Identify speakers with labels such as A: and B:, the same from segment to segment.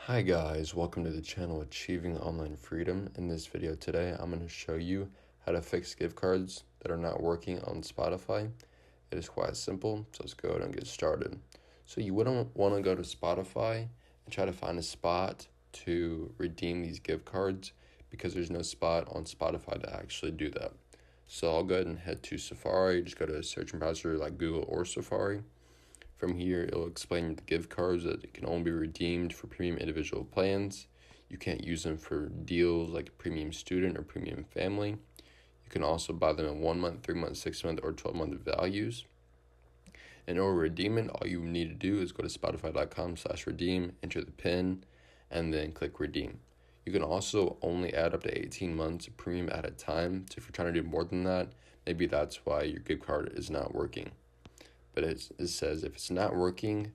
A: Hi guys, welcome to the channel Achieving Online Freedom. In this video today, I'm going to show you how to fix gift cards that are not working on Spotify. It is quite simple, so let's go ahead and get started. So you wouldn't want to go to Spotify and try to find a spot to redeem these gift cards because there's no spot on Spotify to actually do that. So I'll go ahead and head to Safari, just go to a search browser like Google or Safari. From here, it'll explain the gift cards that it can only be redeemed for premium individual plans. You can't use them for deals like premium student or premium family. You can also buy them in 1 month, 3 month, 6 month, or 12-month values. In order to redeem it, all you need to do is go to spotify.com/redeem, enter the PIN, and then click redeem. You can also only add up to 18 months of premium at a time. So if you're trying to do more than that, maybe that's why your gift card is not working. But it says if it's not working,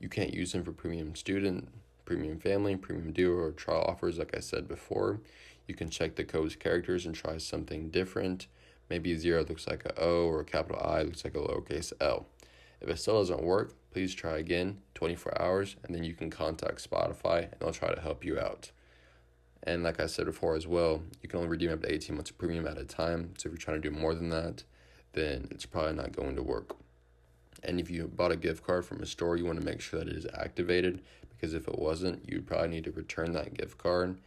A: you can't use them for premium student, premium family, premium deal, or trial offers. Like I said before, you can check the code's characters and try something different. Maybe a 0 looks like a O or a capital I looks like a lowercase L. If it still doesn't work, please try again 24 hours, and then you can contact Spotify and they'll try to help you out. And like I said before as well, you can only redeem up to 18 months of premium at a time. So if you're trying to do more than that, then it's probably not going to work. And if you bought a gift card from a store, you want to make sure that it is activated, because if it wasn't, you'd probably need to return that gift card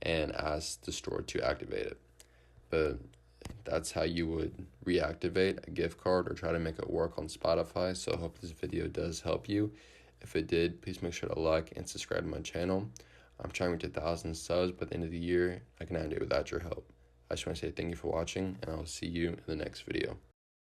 A: and ask the store to activate it. But that's how you would reactivate a gift card or try to make it work on Spotify. So I hope this video does help you. If it did, please make sure to like and subscribe to my channel. I'm trying to reach 1,000 subs by the end of the year. I cannot do it without your help. I just want to say thank you for watching, and I'll see you in the next video.